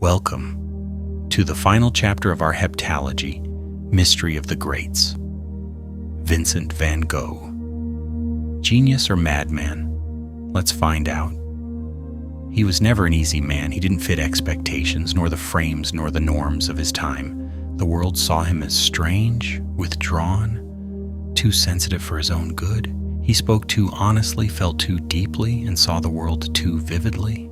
Welcome to the final chapter of our heptalogy, Mystery of the Greats. Vincent van Gogh. Genius or madman? Let's find out. He was never an easy man. He didn't fit expectations, nor the frames, nor the norms of his time. The world saw him as strange, withdrawn, too sensitive for his own good. He spoke too honestly, felt too deeply, and saw the world too vividly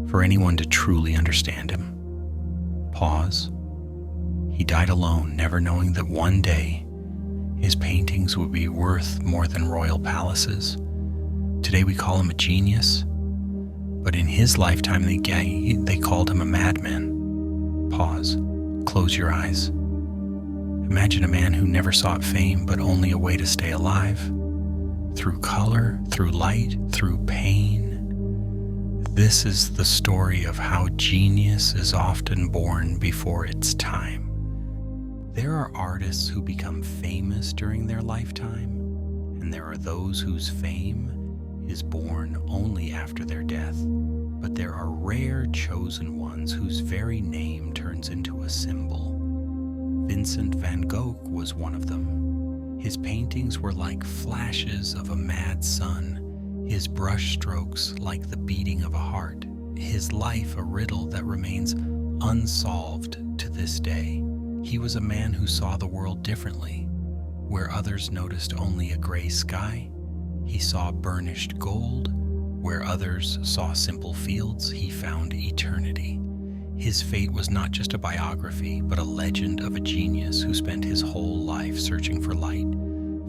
for anyone to truly understand him. Pause. He died alone, never knowing that one day his paintings would be worth more than royal palaces. Today we call him a genius, but in his lifetime they called him a madman. Pause. Close your eyes. Imagine a man who never sought fame, but only a way to stay alive. Through color, through light, through pain. This is the story of how genius is often born before its time. There are artists who become famous during their lifetime, and there are those whose fame is born only after their death. But there are rare chosen ones whose very name turns into a symbol. Vincent van Gogh was one of them. His paintings were like flashes of a mad sun, his brushstrokes like the beating of a heart, his life a riddle that remains unsolved to this day. He was a man who saw the world differently. Where others noticed only a gray sky, he saw burnished gold. Where others saw simple fields, he found eternity. His fate was not just a biography, but a legend of a genius who spent his whole life searching for light,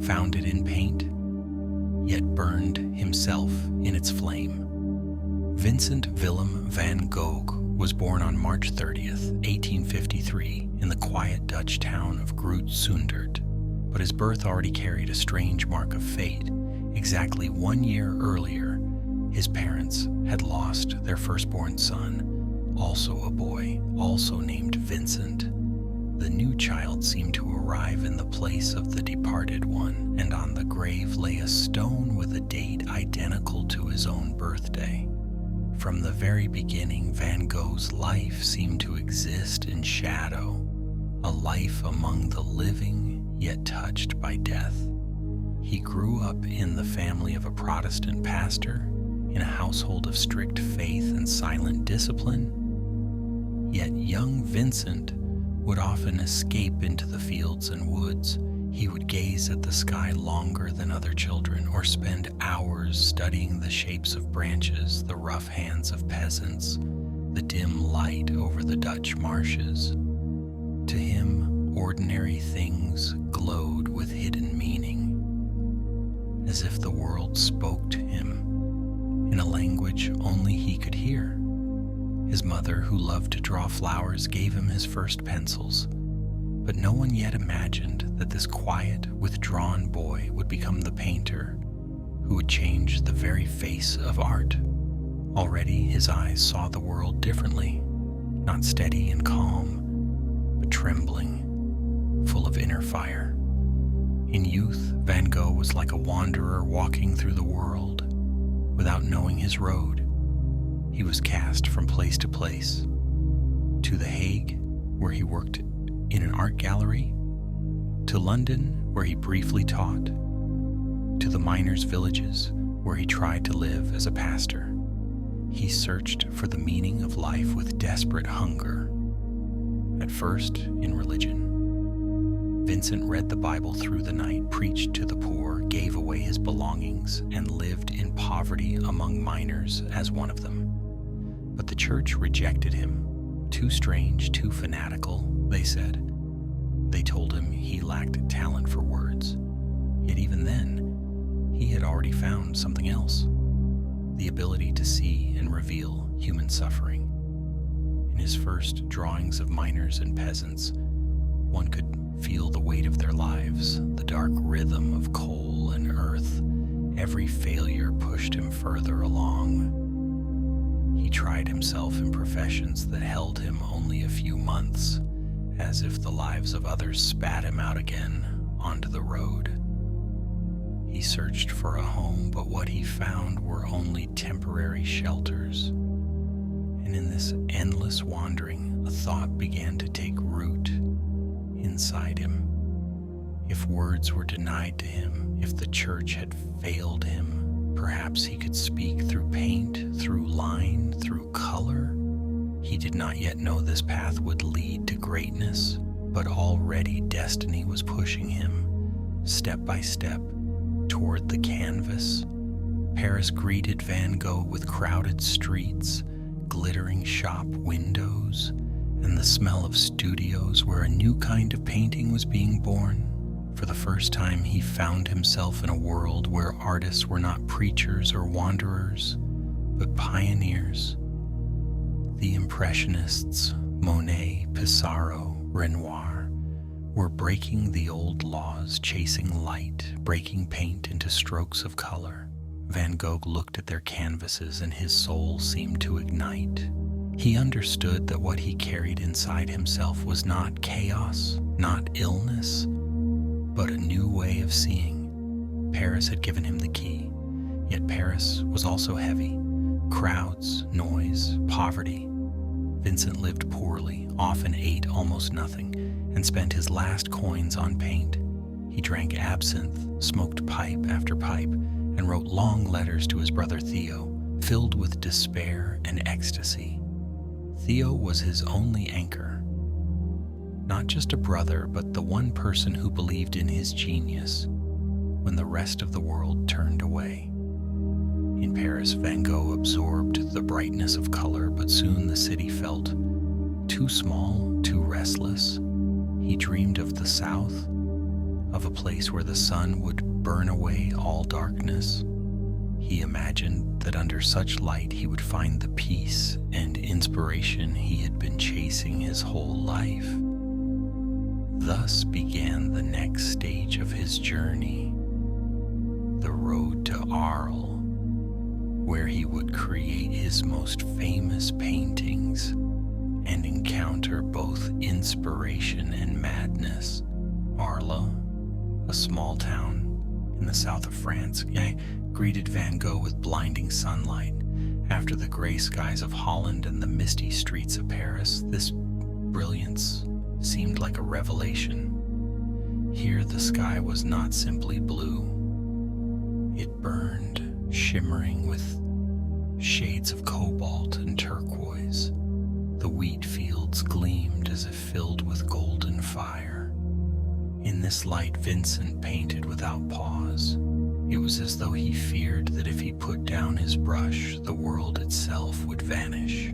found it in paint, yet burned himself in its flame. Vincent Willem van Gogh was born on March 30th, 1853, in the quiet Dutch town of Groot-Zundert, but his birth already carried a strange mark of fate. Exactly 1 year earlier, his parents had lost their firstborn son, also a boy, also named Vincent. The new child seemed to arrive in the place of the departed one, and on the grave lay a stone with a date identical to his own birthday. From the very beginning, Van Gogh's life seemed to exist in shadow, a life among the living, yet touched by death. He grew up in the family of a Protestant pastor, in a household of strict faith and silent discipline. Yet young Vincent would often escape into the fields and woods. He would gaze at the sky longer than other children, or spend hours studying the shapes of branches, the rough hands of peasants, the dim light over the Dutch marshes. To him, ordinary things glowed with hidden meaning, as if the world spoke to him in a language only he could hear. His mother, who loved to draw flowers, gave him his first pencils, but no one yet imagined that this quiet, withdrawn boy would become the painter who would change the very face of art. Already his eyes saw the world differently, not steady and calm, but trembling, full of inner fire. In youth, Van Gogh was like a wanderer walking through the world without knowing his road. He was cast from place to place, to The Hague, where he worked in an art gallery, to London, where he briefly taught, to the miners' villages, where he tried to live as a pastor. He searched for the meaning of life with desperate hunger. At first, in religion, Vincent read the Bible through the night, preached to the poor, gave away his belongings, and lived in poverty among miners as one of them. But the church rejected him. Too strange, too fanatical, they said. They told him he lacked talent for words. Yet even then, he had already found something else: the ability to see and reveal human suffering. In his first drawings of miners and peasants, one could feel the weight of their lives, the dark rhythm of coal and earth. Every failure pushed him further along. He tried himself in professions that held him only a few months, as if the lives of others spat him out again onto the road. He searched for a home, but what he found were only temporary shelters. And in this endless wandering, a thought began to take root inside him. If words were denied to him, if the church had failed him, perhaps he could speak through paint, through line, through color. He did not yet know this path would lead to greatness, but already destiny was pushing him, step by step, toward the canvas. Paris greeted Van Gogh with crowded streets, glittering shop windows, and the smell of studios where a new kind of painting was being born. For the first time, he found himself in a world where artists were not preachers or wanderers, but pioneers. The Impressionists, Monet, Pissarro, Renoir, were breaking the old laws, chasing light, breaking paint into strokes of color. Van Gogh looked at their canvases and his soul seemed to ignite. He understood that what he carried inside himself was not chaos, not illness, but a new way of seeing. Paris had given him the key, yet Paris was also heavy. Crowds, noise, poverty. Vincent lived poorly, often ate almost nothing, and spent his last coins on paint. He drank absinthe, smoked pipe after pipe, and wrote long letters to his brother Theo, filled with despair and ecstasy. Theo was his only anchor. Not just a brother, but the one person who believed in his genius when the rest of the world turned away. In Paris, Van Gogh absorbed the brightness of color, but soon the city felt too small, too restless. He dreamed of the south, of a place where the sun would burn away all darkness. He imagined that under such light he would find the peace and inspiration he had been chasing his whole life. Thus began the next stage of his journey, the road to Arles, where he would create his most famous paintings and encounter both inspiration and madness. Arles, a small town in the south of France, greeted Van Gogh with blinding sunlight. After the gray skies of Holland and the misty streets of Paris, this brilliance seemed like a revelation. Here the sky was not simply blue. It burned, shimmering with shades of cobalt and turquoise. The wheat fields gleamed as if filled with golden fire. In this light, Vincent painted without pause. It was as though he feared that if he put down his brush, the world itself would vanish.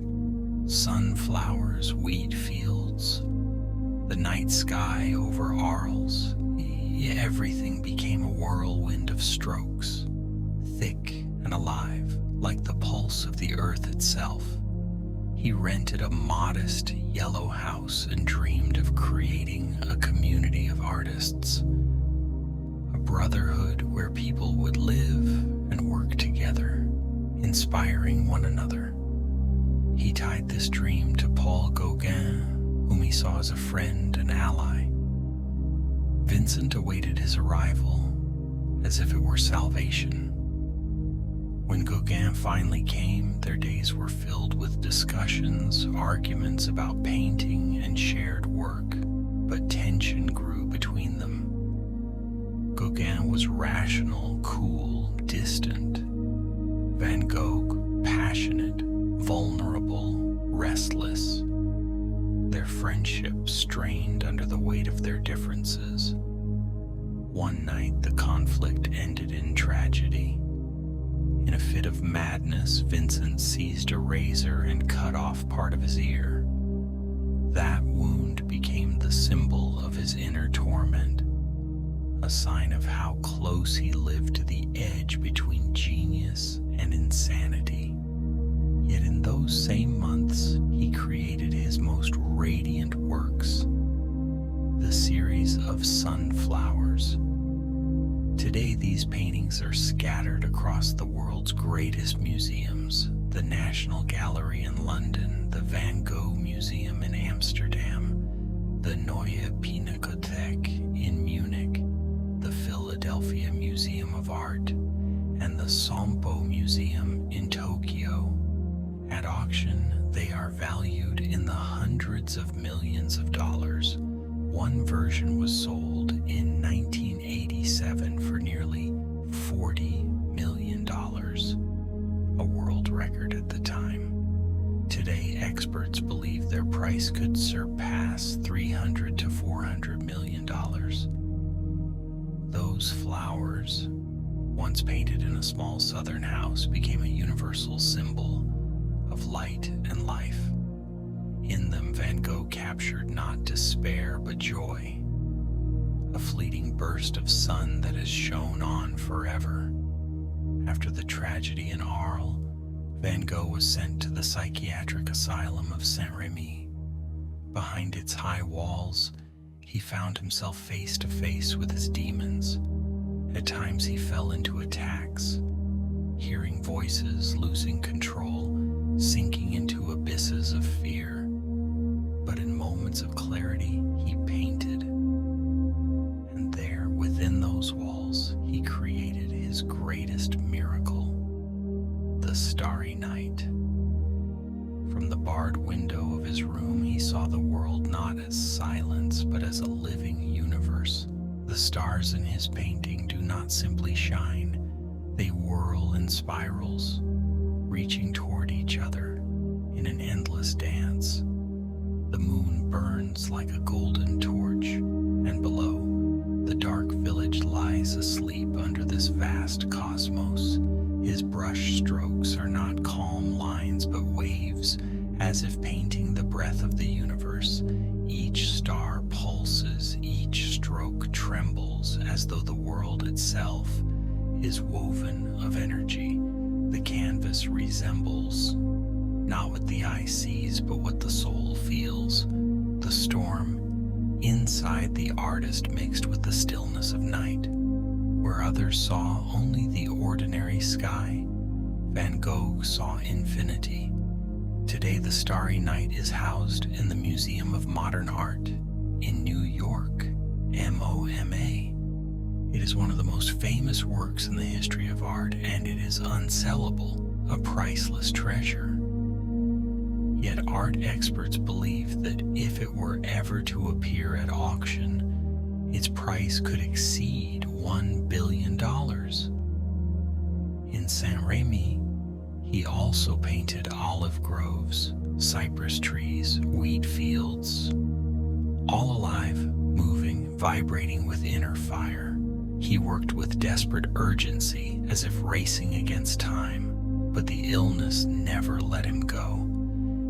Sunflowers, wheat fields, the night sky over Arles, everything became a whirlwind of strokes, thick and alive, like the pulse of the earth itself. He rented a modest yellow house and dreamed of creating a community of artists, a brotherhood where people would live and work together, inspiring one another. He tied this dream to Paul Gauguin, whom he saw as a friend and ally. Vincent awaited his arrival as if it were salvation. When Gauguin finally came, their days were filled with discussions, arguments about painting and shared work, but tension grew between them. Gauguin was rational, cool, distant. Van Gogh, passionate, vulnerable, restless. Their friendship strained under the weight of their differences. One night, the conflict ended in tragedy. In a fit of madness, Vincent seized a razor and cut off part of his ear. That wound became the symbol of his inner torment, a sign of how close he lived to the edge between genius and insanity. Yet in those same months, he created his most radiant works, the series of sunflowers. Today, these paintings are scattered across the world's greatest museums, the National Gallery in London, the Van Gogh Museum in Amsterdam, the Neue Pinakothek in Munich, the Philadelphia Museum of Art, and the Sompo Museum in Tokyo. At auction, they are valued in the hundreds of millions of dollars. One version was sold in 1987 for nearly $40 million, a world record at the time. Today, experts believe their price could surpass $300 to $400 million. Those flowers, once painted in a small southern house, became a universal symbol of light and life. In them, Van Gogh captured not despair but joy, a fleeting burst of sun that has shone on forever. After the tragedy in Arles, Van Gogh was sent to the psychiatric asylum of Saint-Rémy. Behind its high walls, he found himself face to face with his demons. At times he fell into attacks, hearing voices, losing control, sinking into abysses of fear. But in moments of clarity, he painted. And there, within those walls, he created his greatest miracle, the Starry Night. From the barred window of his room, he saw the world not as silence, but as a living universe. The stars in his painting do not simply shine, they whirl in spirals, reaching toward each other in an endless dance. The moon burns like a golden torch, and below, the dark village lies asleep under this vast cosmos. His brush strokes are not calm lines, but waves, as if painting the breath of the universe. Each star pulses, each stroke trembles, as though the world itself is woven of energy. The canvas resembles not what the eye sees, but what the soul feels. The storm inside the artist mixed with the stillness of night. Where others saw only the ordinary sky, Van Gogh saw infinity. Today, the Starry Night is housed in the Museum of Modern Art in New York, MoMA. It is one of the most famous works in the history of art, and it is unsellable, a priceless treasure. Yet art experts believe that if it were ever to appear at auction, its price could exceed $1 billion. In Saint-Rémy, he also painted olive groves, cypress trees, wheat fields, all alive, moving, vibrating with inner fire. He worked with desperate urgency, as if racing against time, but the illness never let him go.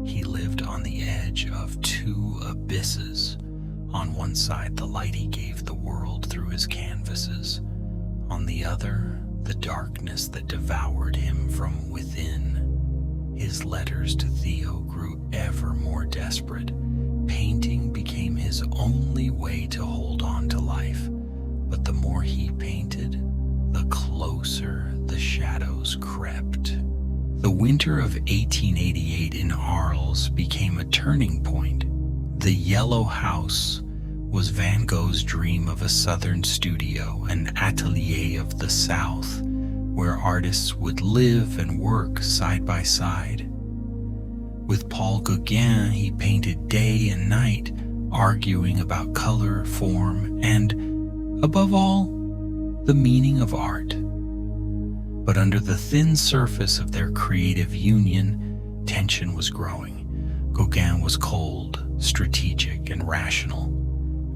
He lived on the edge of two abysses. On one side, the light he gave the world through his canvases. On the other, the darkness that devoured him from within. His letters to Theo grew ever more desperate. Painting became his only way to hold on to life. But the more he painted, the closer the shadows crept. The winter of 1888 in Arles became a turning point. The Yellow House was Van Gogh's dream of a southern studio, an atelier of the South, where artists would live and work side by side. With Paul Gauguin, he painted day and night, arguing about color, form, and, above all, the meaning of art. But under the thin surface of their creative union, tension was growing. Gauguin was cold, strategic, and rational.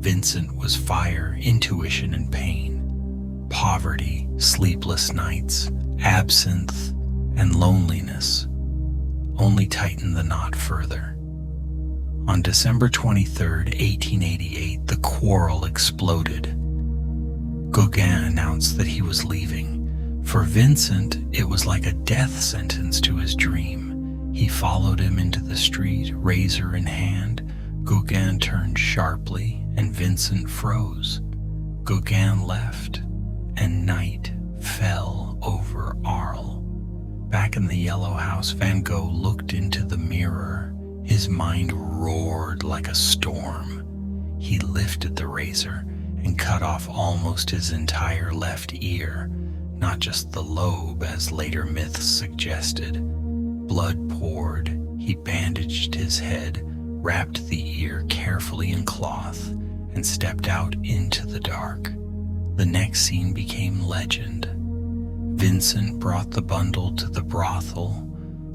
Vincent was fire, intuition, and pain. Poverty, sleepless nights, absinthe, and loneliness only tightened the knot further. On December 23, 1888, the quarrel exploded. Gauguin announced that he was leaving. For Vincent, it was like a death sentence to his dream. He followed him into the street, razor in hand. Gauguin turned sharply, and Vincent froze. Gauguin left, and night fell over Arles. Back in the Yellow House, Van Gogh looked into the mirror. His mind roared like a storm. He lifted the razor and cut off almost his entire left ear, not just the lobe as later myths suggested. Blood poured, He bandaged his head, wrapped the ear carefully in cloth, and stepped out into the dark. The next scene became legend. Vincent brought the bundle to the brothel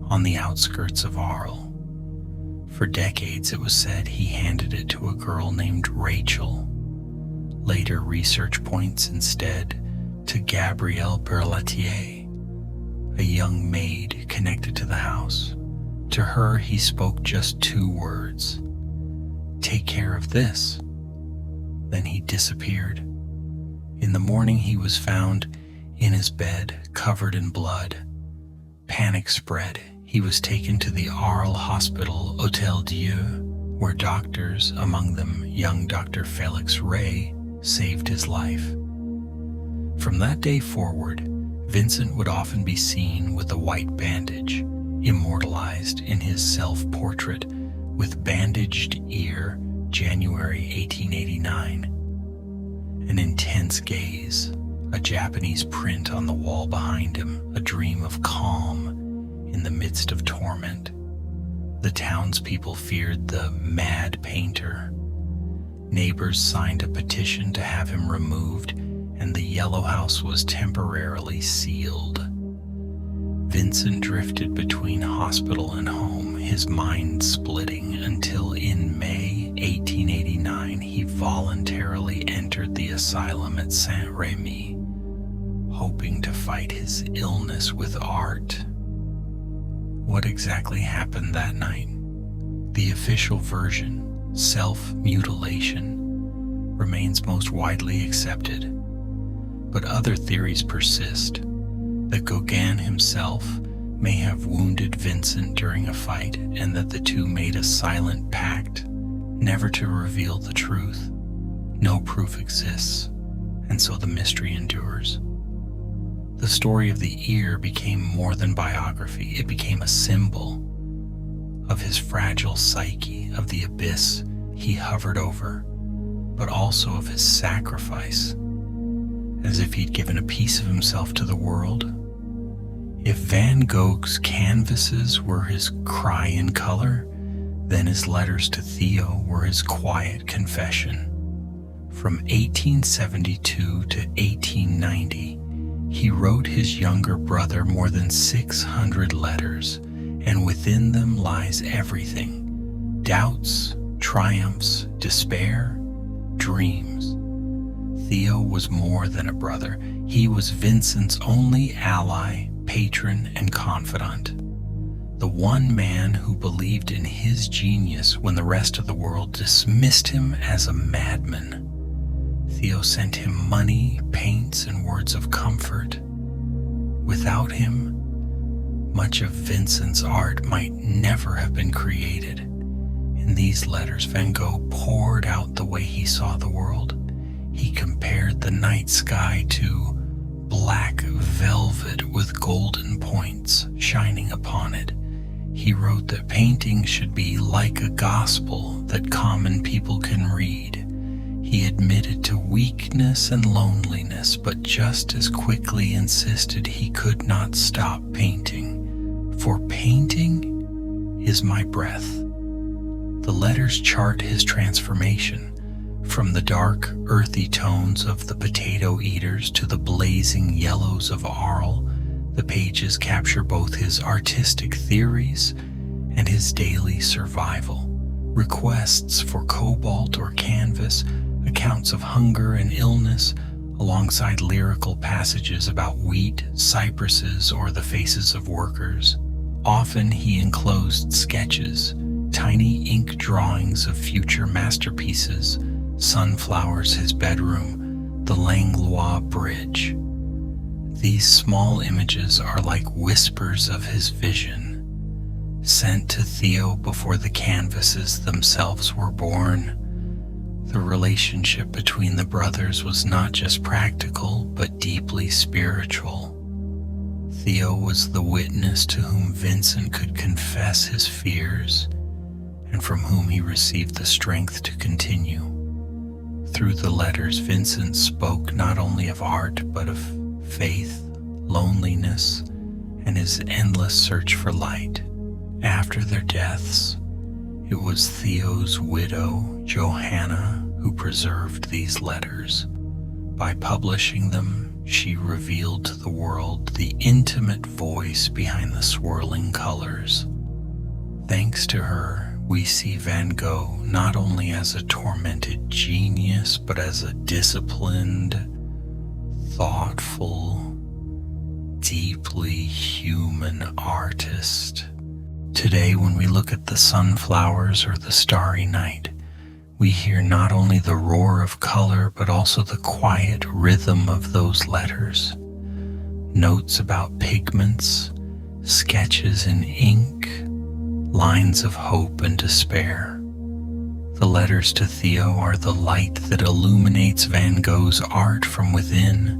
on the outskirts of Arles. For decades, it was said he handed it to a girl named Rachel. Later research points instead to Gabrielle Berlatier, a young maid connected to the house. To her, he spoke just 2 words: "Take care of this." Then he disappeared. In the morning, he was found in his bed, covered in blood. Panic spread. He was taken to the Arles Hospital Hôtel Dieu, where doctors, among them young Dr. Felix Ray, saved his life. From that day forward, Vincent would often be seen with a white bandage, immortalized in his self-portrait with bandaged ear, January 1889. An intense gaze, a Japanese print on the wall behind him, a dream of calm in the midst of torment. The townspeople feared the mad painter. Neighbors signed a petition to have him removed, and the Yellow House was temporarily sealed. Vincent drifted between hospital and home, his mind splitting, until in May 1889 he voluntarily entered the asylum at Saint-Rémy, hoping to fight his illness with art. What exactly happened that night? The official version, self-mutilation, remains most widely accepted, but other theories persist. That Gauguin himself may have wounded Vincent during a fight, and that the two made a silent pact, never to reveal the truth. No proof exists, and so the mystery endures. The story of the ear became more than biography. It became a symbol of his fragile psyche, of the abyss he hovered over, but also of his sacrifice, as if he'd given a piece of himself to the world. If Van Gogh's canvases were his cry in color, then his letters to Theo were his quiet confession. From 1872 to 1890, he wrote his younger brother more than 600 letters, and within them lies everything: doubts, triumphs, despair, dreams. Theo was more than a brother. He was Vincent's only ally, patron, and confidant. The one man who believed in his genius when the rest of the world dismissed him as a madman. Theo sent him money, paints, and words of comfort. Without him, much of Vincent's art might never have been created. In these letters, Van Gogh poured out the way he saw the world. He compared the night sky to black velvet with golden points shining upon it. He wrote that painting should be like a gospel that common people can read. He admitted to weakness and loneliness, but just as quickly insisted he could not stop painting. For painting is my breath. The letters chart his transformation, from the dark, earthy tones of the Potato Eaters to the blazing yellows of Arles. The pages capture both his artistic theories and his daily survival. Requests for cobalt or canvas, accounts of hunger and illness, alongside lyrical passages about wheat, cypresses, or the faces of workers. Often he enclosed sketches, tiny ink drawings of future masterpieces: sunflowers, his bedroom, the Langlois Bridge. These small images are like whispers of his vision, sent to Theo before the canvases themselves were born. The relationship between the brothers was not just practical, but deeply spiritual. Theo was the witness to whom Vincent could confess his fears, and from whom he received the strength to continue. Through the letters, Vincent spoke not only of art, but of faith, loneliness, and his endless search for light. After their deaths, it was Theo's widow, Johanna, who preserved these letters. By publishing them, she revealed to the world the intimate voice behind the swirling colors. Thanks to her, we see Van Gogh not only as a tormented genius, but as a disciplined, thoughtful, deeply human artist. Today, when we look at the sunflowers or the starry night, we hear not only the roar of color, but also the quiet rhythm of those letters. Notes about pigments, sketches in ink, lines of hope and despair. The letters to Theo are the light that illuminates Van Gogh's art from within.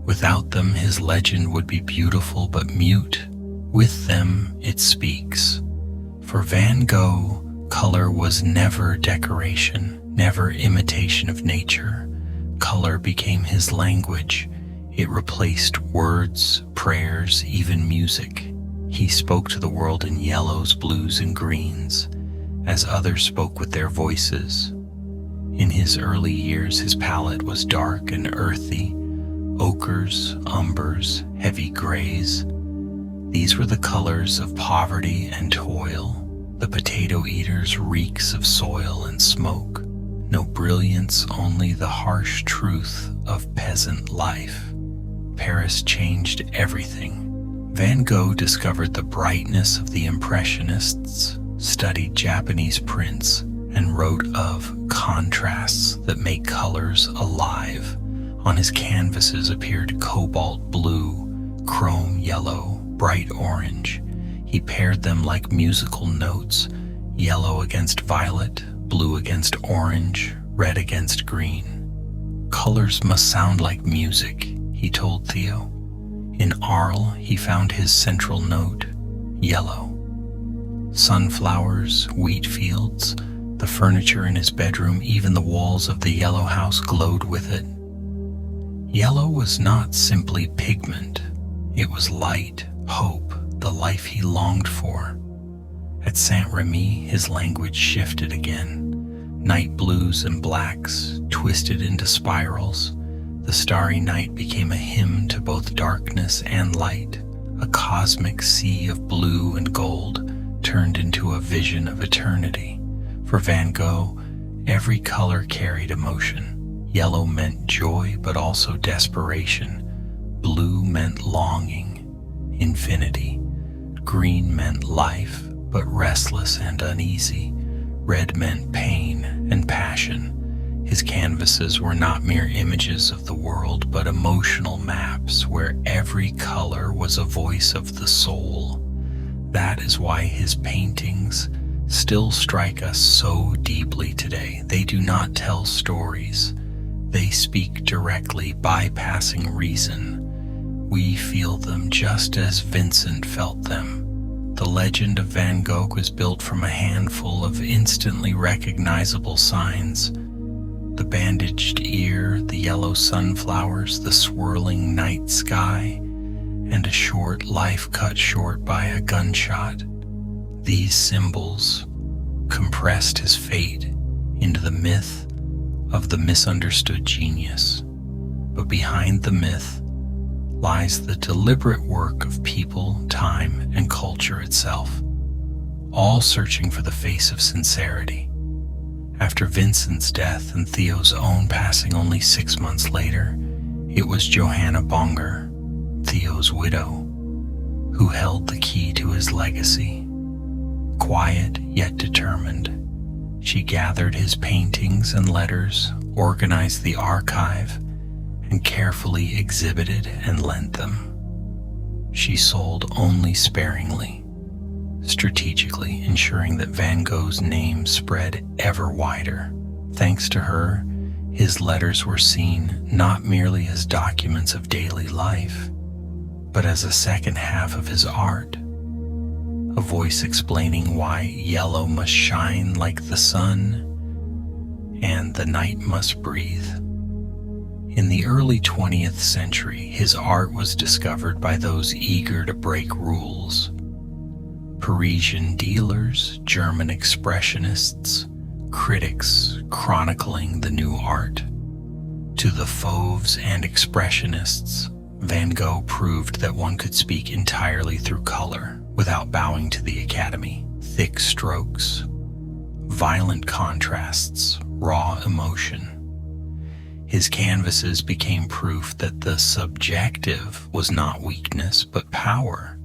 Without them, his legend would be beautiful but mute. With them, it speaks. For Van Gogh, color was never decoration, never imitation of nature. Color became his language. It replaced words, prayers, even music. He spoke to the world in yellows, blues, and greens, as others spoke with their voices. In his early years, his palette was dark and earthy, ochres, umbers, heavy grays. These were the colors of poverty and toil. The potato eater's reeks of soil and smoke. No brilliance, only the harsh truth of peasant life. Paris changed everything. Van Gogh discovered the brightness of the Impressionists, studied Japanese prints, and wrote of contrasts that make colors alive. On his canvases appeared cobalt blue, chrome yellow, bright orange. He paired them like musical notes, yellow against violet, blue against orange, red against green. Colors must sound like music, he told Theo. In Arles, he found his central note, yellow. Sunflowers, wheat fields, the furniture in his bedroom, even the walls of the yellow house glowed with it. Yellow was not simply pigment. It was light, hope, the life he longed for. At Saint-Remy, his language shifted again. Night blues and blacks twisted into spirals. The starry night became a hymn to both darkness and light. A cosmic sea of blue and gold turned into a vision of eternity. For Van Gogh, every color carried emotion. Yellow meant joy, but also desperation. Blue meant longing, infinity. Green meant life, but restless and uneasy. Red meant pain and passion. His canvases were not mere images of the world, but emotional maps where every color was a voice of the soul. That is why his paintings still strike us so deeply today. They do not tell stories. They speak directly, bypassing reason. We feel them just as Vincent felt them. The legend of Van Gogh was built from a handful of instantly recognizable signs. The bandaged ear, the yellow sunflowers, the swirling night sky, and a short life cut short by a gunshot. These symbols compressed his fate into the myth of the misunderstood genius. But behind the myth lies the deliberate work of people, time, and culture itself, all searching for the face of sincerity. After Vincent's death and Theo's own passing only 6 months later, it was Johanna Bonger, Theo's widow, who held the key to his legacy. Quiet yet determined, she gathered his paintings and letters, organized the archive, and carefully exhibited and lent them. She sold only sparingly, strategically ensuring that Van Gogh's name spread ever wider. Thanks to her, his letters were seen not merely as documents of daily life, but as a second half of his art, a voice explaining why yellow must shine like the sun and the night must breathe. In the early 20th century, his art was discovered by those eager to break rules. Parisian dealers, German expressionists, critics chronicling the new art. To the fauves and expressionists, Van Gogh proved that one could speak entirely through color without bowing to the Academy. Thick strokes, violent contrasts, raw emotion. His canvases became proof that the subjective was not weakness but power.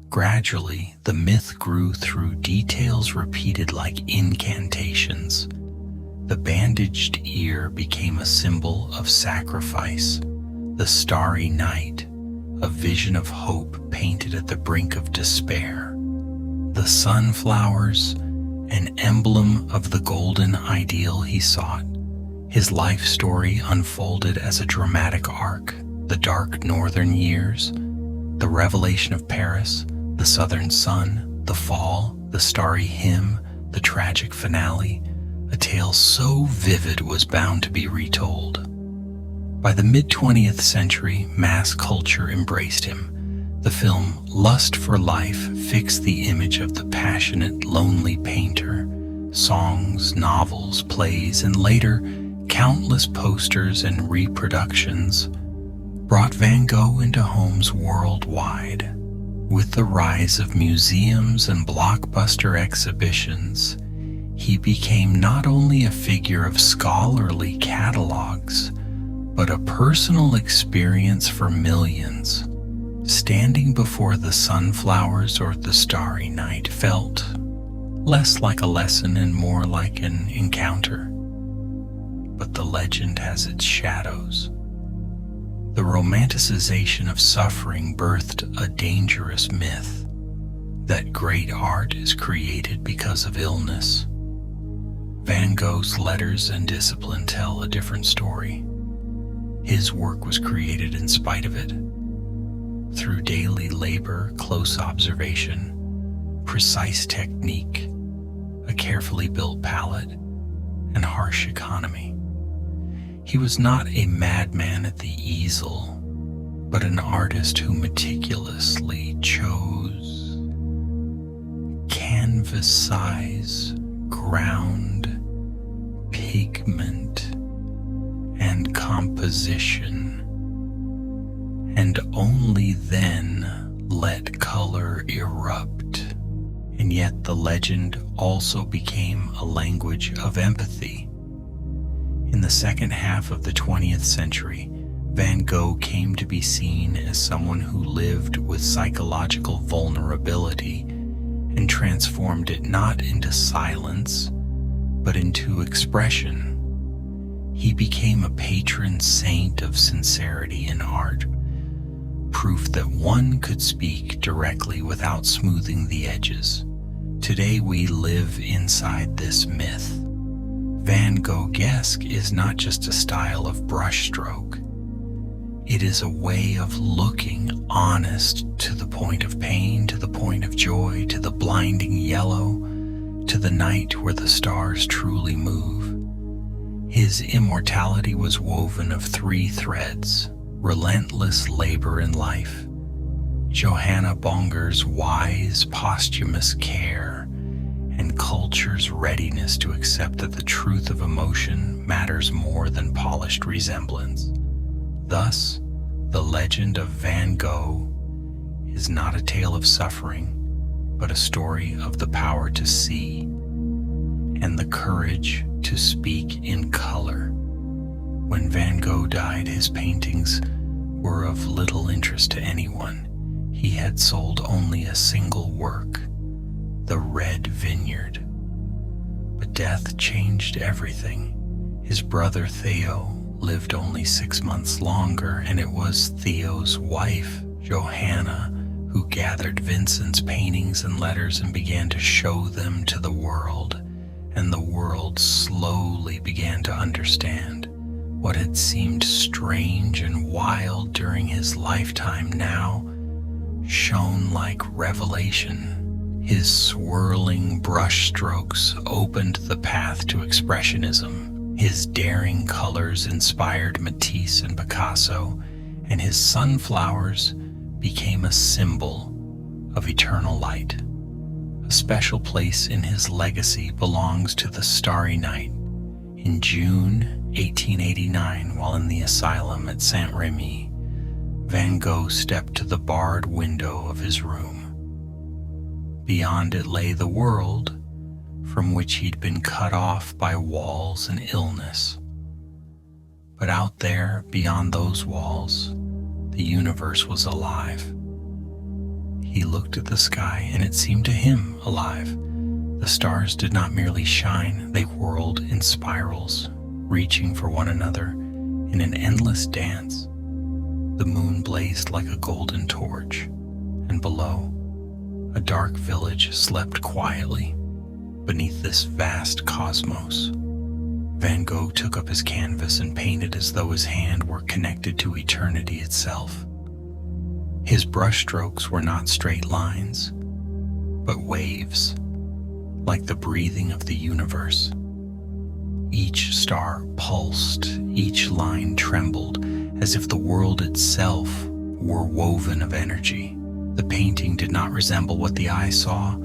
Gradually, the myth grew through details repeated like incantations. The bandaged ear became a symbol of sacrifice. The Starry Night, a vision of hope painted at the brink of despair. The sunflowers, an emblem of the golden ideal he sought. His life story unfolded as a dramatic arc: the dark northern years, the revelation of Paris, the southern sun, the fall, the starry hymn, the tragic finale. A tale so vivid was bound to be retold. By the mid-20th century, mass culture embraced him. The film Lust for Life fixed the image of the passionate, lonely painter. Songs, novels, plays, and later, countless posters and reproductions brought Van Gogh into homes worldwide. With the rise of museums and blockbuster exhibitions, he became not only a figure of scholarly catalogs, but a personal experience for millions. Standing before the sunflowers or the Starry Night felt less like a lesson and more like an encounter. But the legend has its shadows. The romanticization of suffering birthed a dangerous myth that great art is created because of illness. Van Gogh's letters and discipline tell a different story. His work was created in spite of it. Through daily labor, close observation, precise technique, a carefully built palette, and harsh economy. He was not a madman at the easel, but an artist who meticulously chose canvas size, ground, pigment, and composition, and only then let color erupt. And yet the legend also became a language of empathy. In the second half of the 20th century, Van Gogh came to be seen as someone who lived with psychological vulnerability and transformed it not into silence, but into expression. He became a patron saint of sincerity in art, proof that one could speak directly without smoothing the edges. Today we live inside this myth. Van Gogh-esque is not just a style of brushstroke. It is a way of looking honest to the point of pain, to the point of joy, to the blinding yellow, to the night where the stars truly move. His immortality was woven of three threads: relentless labor in life, Johanna Bonger's wise posthumous care, and culture's readiness to accept that the truth of emotion matters more than polished resemblance. Thus, the legend of Van Gogh is not a tale of suffering, but a story of the power to see and the courage to speak in color. When Van Gogh died, his paintings were of little interest to anyone. He had sold only a single work, The Red Vineyard. But death changed everything. His brother Theo lived only 6 months longer, and it was Theo's wife, Johanna, who gathered Vincent's paintings and letters and began to show them to the world. And the world slowly began to understand what had seemed strange and wild during his lifetime now shone like revelation. His swirling brushstrokes opened the path to expressionism. His daring colors inspired Matisse and Picasso, and his sunflowers became a symbol of eternal light. A special place in his legacy belongs to the Starry Night. In June 1889, while in the asylum at Saint-Rémy, Van Gogh stepped to the barred window of his room. Beyond it lay the world from which he'd been cut off by walls and illness. But out there, beyond those walls, the universe was alive. He looked at the sky, and it seemed to him alive. The stars did not merely shine, they whirled in spirals, reaching for one another in an endless dance. The moon blazed like a golden torch, and below, a dark village slept quietly beneath this vast cosmos. Van Gogh took up his canvas and painted as though his hand were connected to eternity itself. His brushstrokes were not straight lines, but waves, like the breathing of the universe. Each star pulsed, each line trembled, as if the world itself were woven of energy. The painting did not resemble what the eye saw.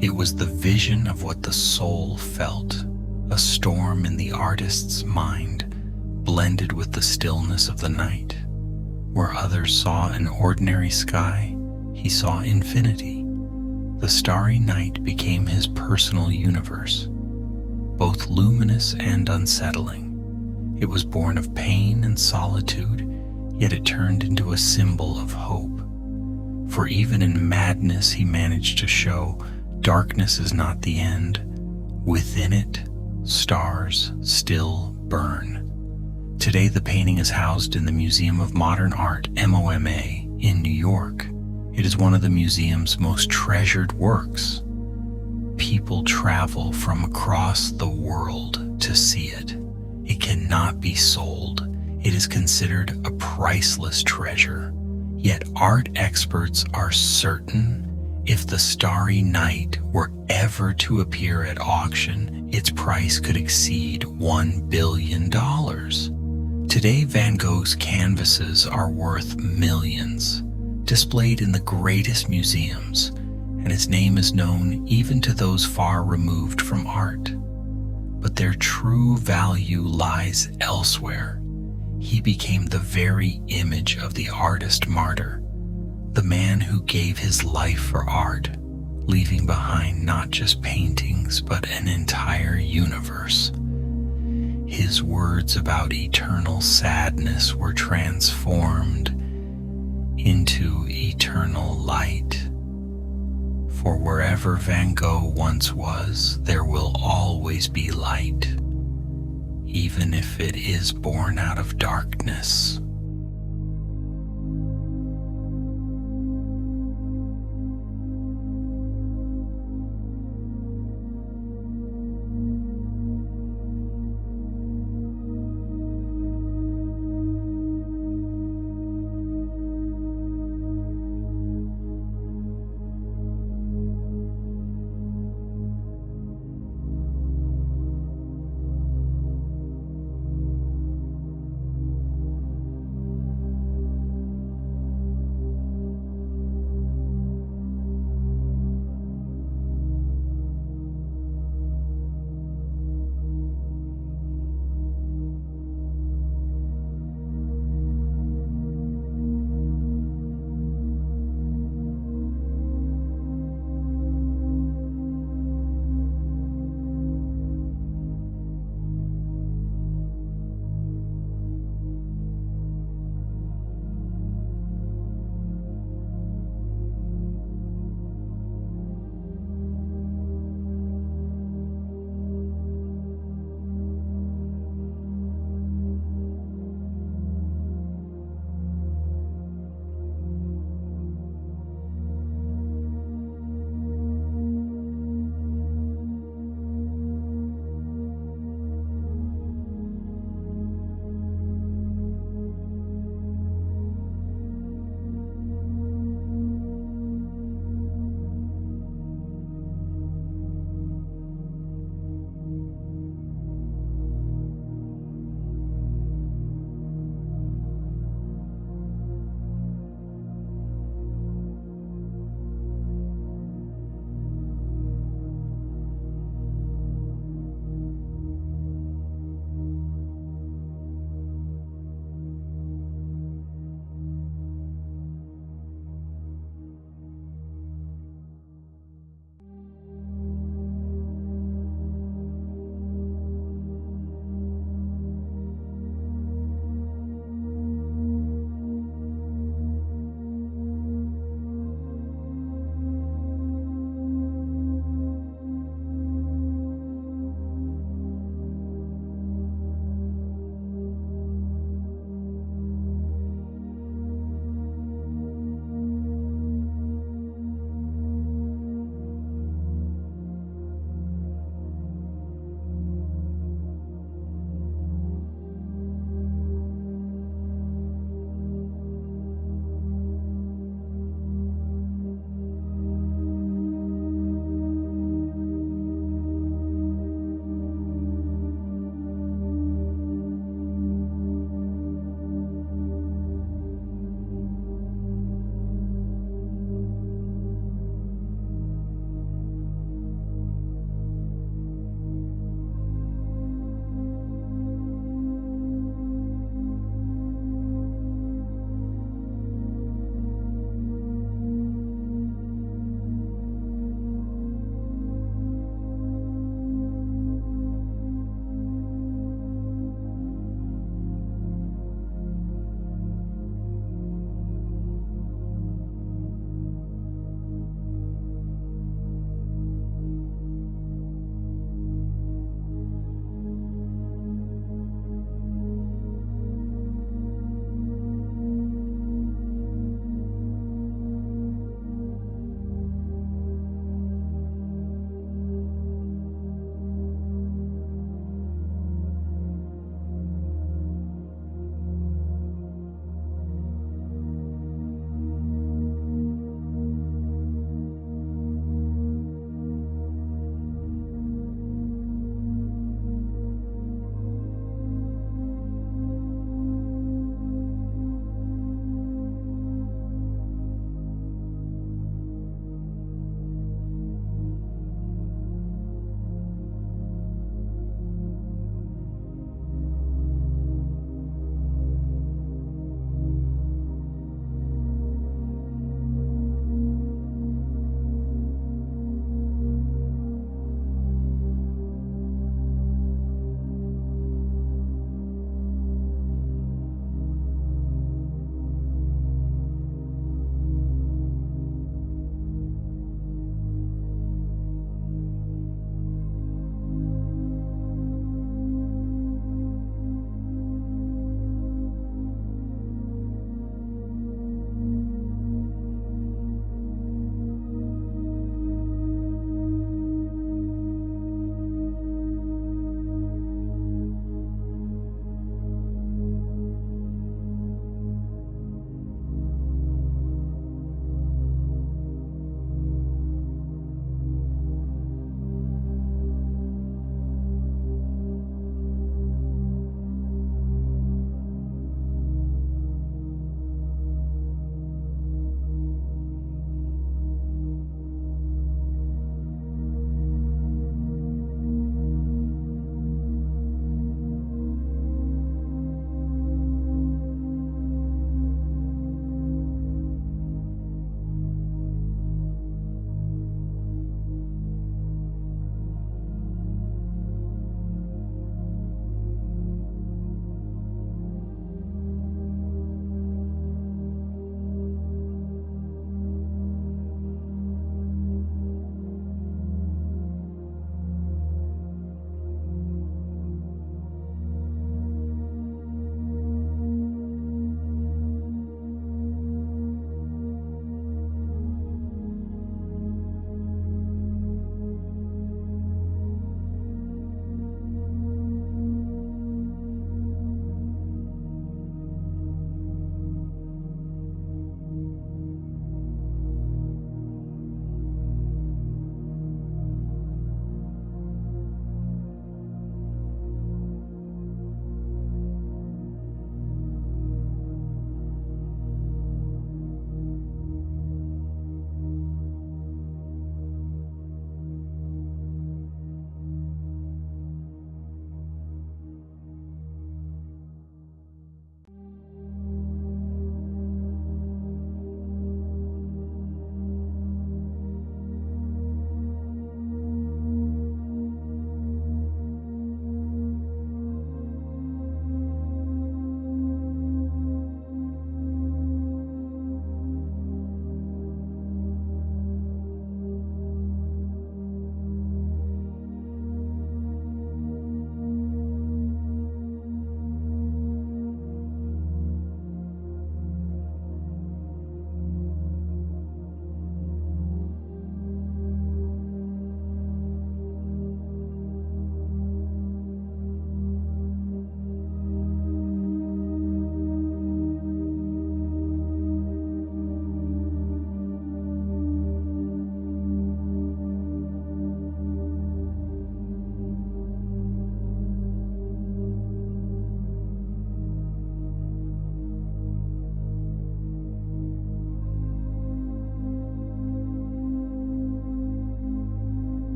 It was the vision of what the soul felt, a storm in the artist's mind, blended with the stillness of the night. Where others saw an ordinary sky, he saw infinity. The Starry Night became his personal universe, both luminous and unsettling. It was born of pain and solitude, yet it turned into a symbol of hope. For even in madness he managed to show darkness is not the end. Within it, stars still burn. Today the painting is housed in the Museum of Modern Art, MoMA, in New York. It is one of the museum's most treasured works. People travel from across the world to see it. It cannot be sold. It is considered a priceless treasure. Yet art experts are certain if the Starry Night were ever to appear at auction, its price could exceed $1 billion. Today, Van Gogh's canvases are worth millions, displayed in the greatest museums, and his name is known even to those far removed from art. But their true value lies elsewhere. He became the very image of the artist martyr, the man who gave his life for art, leaving behind not just paintings but an entire universe. His words about eternal sadness were transformed into eternal light. For wherever Van Gogh once was, there will always be light, even if it is born out of darkness.